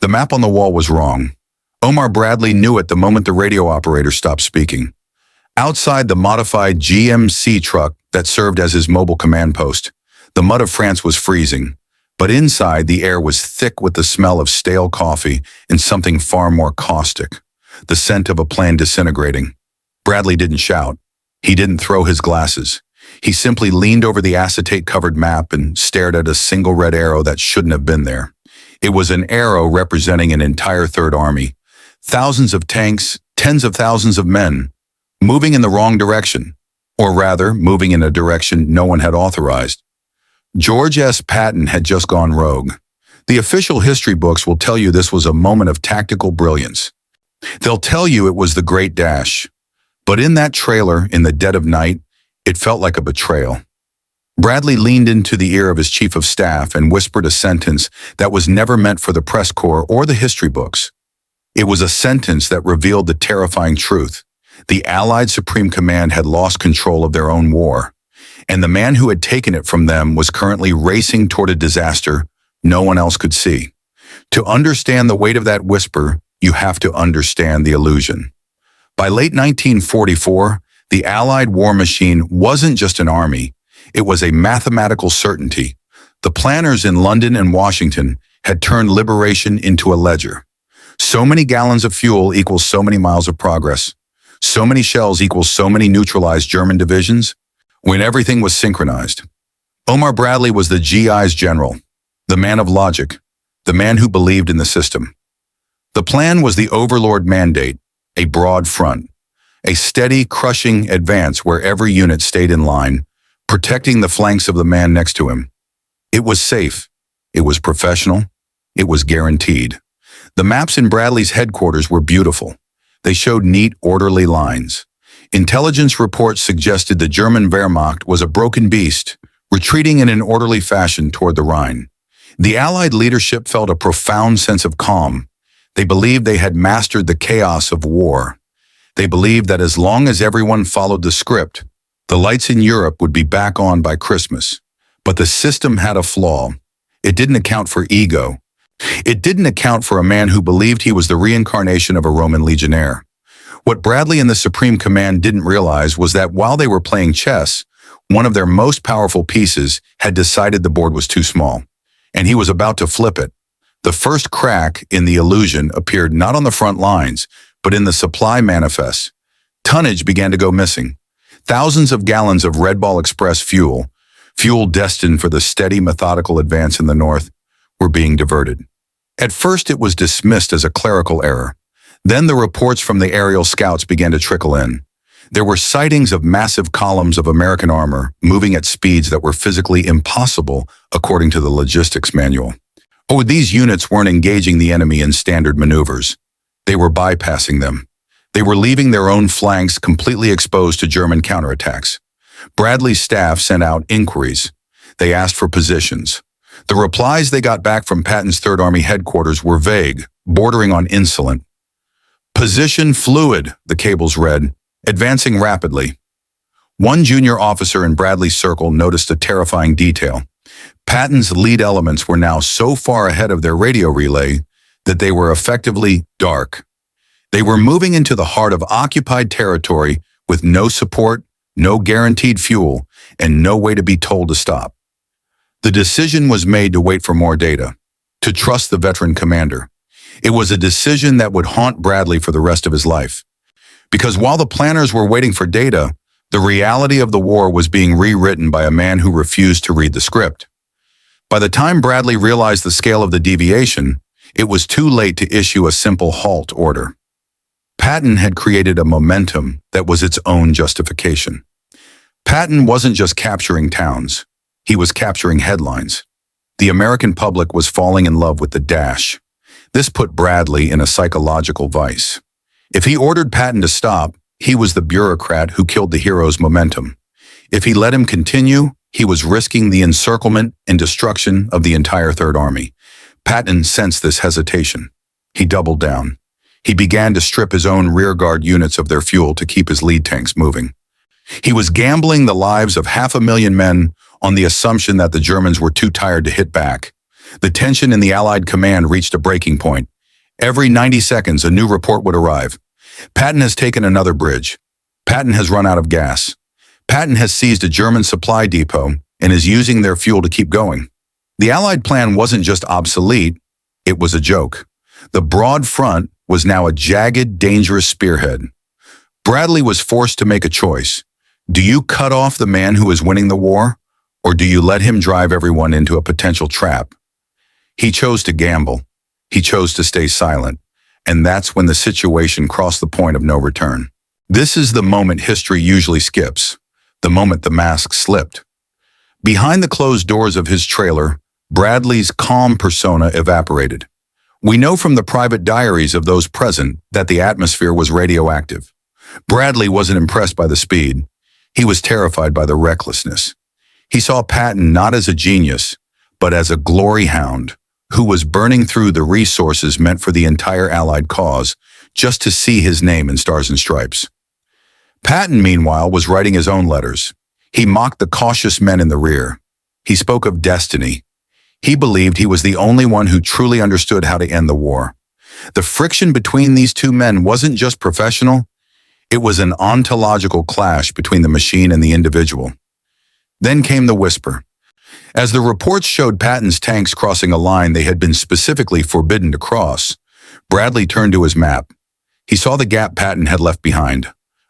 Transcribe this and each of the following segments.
The map on the wall was wrong. Omar Bradley knew it the moment the radio operator stopped speaking. Outside the modified GMC truck that served as his mobile command post, the mud of France was freezing, but inside the air was thick with the smell of stale coffee and something far more caustic, the scent of a plane disintegrating. Bradley didn't shout. He didn't throw his glasses. He simply leaned over the acetate-covered map and stared at a single red arrow that shouldn't have been there. It was an arrow representing an entire Third Army. Thousands of tanks, tens of thousands of men, moving in the wrong direction, or rather, moving in a direction no one had authorized. George S. Patton had just gone rogue. The official history books will tell you this was a moment of tactical brilliance. They'll tell you it was the Great Dash. But in that trailer, in the dead of night, it felt like a betrayal. Bradley leaned into the ear of his chief of staff and whispered a sentence that was never meant for the press corps or the history books. It was a sentence that revealed the terrifying truth. The Allied Supreme Command had lost control of their own war, and the man who had taken it from them was currently racing toward a disaster no one else could see. To understand the weight of that whisper, you have to understand the illusion. By late 1944, the Allied war machine wasn't just an army, it was a mathematical certainty. The planners in London and Washington had turned liberation into a ledger. So many gallons of fuel equals so many miles of progress. So many shells equals so many neutralized German divisions, when everything was synchronized. Omar Bradley was the GI's general, the man of logic, the man who believed in the system. The plan was the overlord mandate, a broad front, a steady, crushing advance where every unit stayed in line, protecting the flanks of the man next to him. It was safe, it was professional, it was guaranteed. The maps in Bradley's headquarters were beautiful. They showed neat, orderly lines. Intelligence reports suggested the German Wehrmacht was a broken beast, retreating in an orderly fashion toward the Rhine. The Allied leadership felt a profound sense of calm. They believed they had mastered the chaos of war. They believed that as long as everyone followed the script, the lights in Europe would be back on by Christmas. But the system had a flaw. It didn't account for ego. It didn't account for a man who believed he was the reincarnation of a Roman legionnaire. What Bradley and the Supreme Command didn't realize was that while they were playing chess, one of their most powerful pieces had decided the board was too small, and he was about to flip it. The first crack in the illusion appeared not on the front lines, but in the supply manifests. Tonnage began to go missing. Thousands of gallons of Red Ball Express fuel destined for the steady, methodical advance in the north, were being diverted. At first, it was dismissed as a clerical error. Then the reports from the aerial scouts began to trickle in. There were sightings of massive columns of American armor moving at speeds that were physically impossible according to the logistics manual. Oh, these units weren't engaging the enemy in standard maneuvers. They were bypassing them. They were leaving their own flanks completely exposed to German counterattacks. Bradley's staff sent out inquiries. They asked for positions. The replies they got back from Patton's Third Army headquarters were vague, bordering on insolent. Position fluid, the cables read, advancing rapidly. One junior officer in Bradley's circle noticed a terrifying detail. Patton's lead elements were now so far ahead of their radio relay that they were effectively dark. They were moving into the heart of occupied territory with no support, no guaranteed fuel, and no way to be told to stop. The decision was made to wait for more data, to trust the veteran commander. It was a decision that would haunt Bradley for the rest of his life. Because while the planners were waiting for data, the reality of the war was being rewritten by a man who refused to read the script. By the time Bradley realized the scale of the deviation, it was too late to issue a simple halt order. Patton had created a momentum that was its own justification. Patton wasn't just capturing towns. He was capturing headlines. The American public was falling in love with the dash. This put Bradley in a psychological vice. If he ordered Patton to stop, he was the bureaucrat who killed the hero's momentum. If he let him continue, he was risking the encirclement and destruction of the entire Third Army. Patton sensed this hesitation. He doubled down. He began to strip his own rearguard units of their fuel to keep his lead tanks moving. He was gambling the lives of 500,000 men on the assumption that the Germans were too tired to hit back. The tension in the Allied command reached a breaking point. Every 90 seconds, a new report would arrive. Patton has taken another bridge. Patton has run out of gas. Patton has seized a German supply depot and is using their fuel to keep going. The Allied plan wasn't just obsolete, it was a joke. The broad front was now a jagged, dangerous spearhead. Bradley was forced to make a choice. Do you cut off the man who is winning the war, or do you let him drive everyone into a potential trap? He chose to gamble. He chose to stay silent. And that's when the situation crossed the point of no return. This is the moment history usually skips, the moment the mask slipped. Behind the closed doors of his trailer, Bradley's calm persona evaporated. We know from the private diaries of those present that the atmosphere was radioactive. Bradley wasn't impressed by the speed. He was terrified by the recklessness. He saw Patton not as a genius, but as a glory hound who was burning through the resources meant for the entire Allied cause just to see his name in stars and stripes. Patton, meanwhile, was writing his own letters. He mocked the cautious men in the rear. He spoke of destiny. He believed he was the only one who truly understood how to end the war. The friction between these two men wasn't just professional, it was an ontological clash between the machine and the individual. Then came the whisper. As the reports showed Patton's tanks crossing a line they had been specifically forbidden to cross, Bradley turned to his map. He saw the gap Patton had left behind,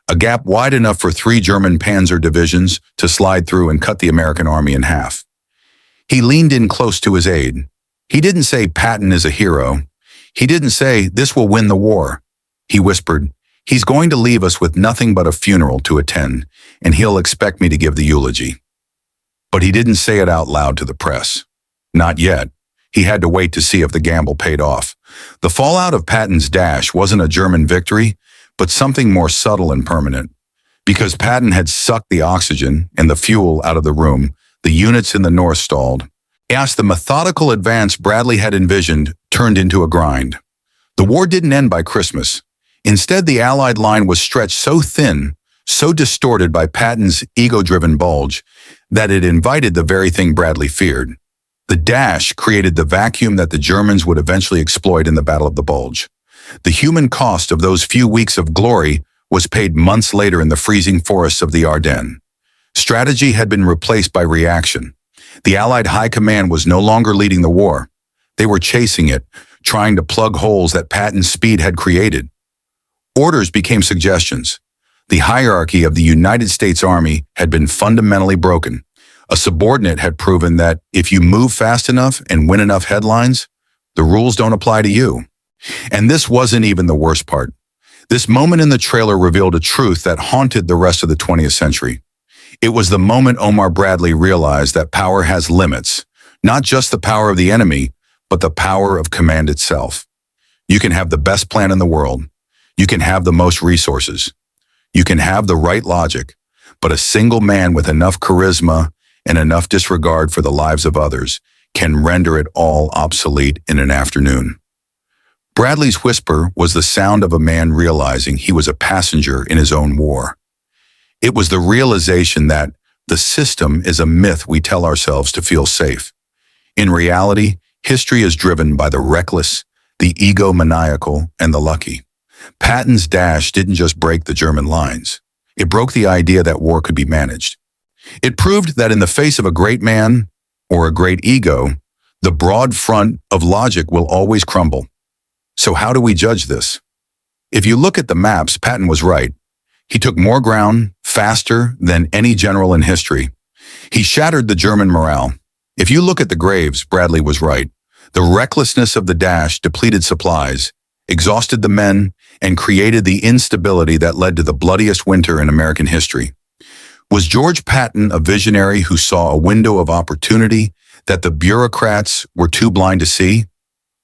a gap wide enough for 3 German panzer divisions to slide through and cut the American army in half. He leaned in close to his aide. He didn't say Patton is a hero. He didn't say this will win the war. He whispered, he's going to leave us with nothing but a funeral to attend, and he'll expect me to give the eulogy. But he didn't say it out loud to the press. Not yet. He had to wait to see if the gamble paid off. The fallout of Patton's dash wasn't a German victory, but something more subtle and permanent. Because Patton had sucked the oxygen and the fuel out of the room, the units in the north stalled. As the methodical advance Bradley had envisioned turned into a grind. The war didn't end by Christmas. Instead, the Allied line was stretched so thin, so distorted by Patton's ego-driven bulge, that it invited the very thing Bradley feared. The dash created the vacuum that the Germans would eventually exploit in the Battle of the Bulge. The human cost of those few weeks of glory was paid months later in the freezing forests of the Ardennes. Strategy had been replaced by reaction. The Allied high command was no longer leading the war. They were chasing it, trying to plug holes that Patton's speed had created. Orders became suggestions. The hierarchy of the United States Army had been fundamentally broken. A subordinate had proven that if you move fast enough and win enough headlines, the rules don't apply to you. And this wasn't even the worst part. This moment in the trailer revealed a truth that haunted the rest of the 20th century. It was the moment Omar Bradley realized that power has limits, not just the power of the enemy, but the power of command itself. You can have the best plan in the world. You can have the most resources. You can have the right logic, but a single man with enough charisma and enough disregard for the lives of others can render it all obsolete in an afternoon. Bradley's whisper was the sound of a man realizing he was a passenger in his own war. It was the realization that the system is a myth we tell ourselves to feel safe. In reality, history is driven by the reckless, the egomaniacal, and the lucky. Patton's dash didn't just break the German lines. It broke the idea that war could be managed. It proved that in the face of a great man or a great ego, the broad front of logic will always crumble. So how do we judge this? If you look at the maps, Patton was right. He took more ground, faster than any general in history. He shattered the German morale. If you look at the graves, Bradley was right. The recklessness of the dash depleted supplies, exhausted the men, and created the instability that led to the bloodiest winter in American history. Was George Patton a visionary who saw a window of opportunity that the bureaucrats were too blind to see?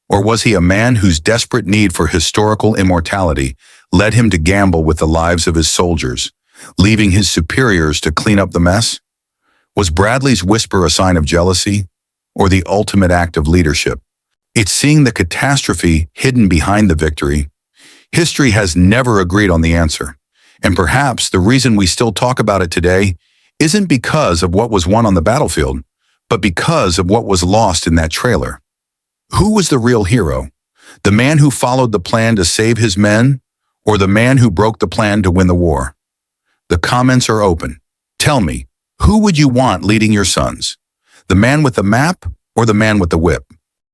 Or was he a man whose desperate need for historical immortality led him to gamble with the lives of his soldiers, leaving his superiors to clean up the mess? Was Bradley's whisper a sign of jealousy, or the ultimate act of leadership? It's seeing the catastrophe hidden behind the victory. History has never agreed on the answer, and perhaps the reason we still talk about it today isn't because of what was won on the battlefield, but because of what was lost in that trailer. Who was the real hero? The man who followed the plan to save his men, or the man who broke the plan to win the war? The comments are open. Tell me, who would you want leading your sons? The man with the map or the man with the whip?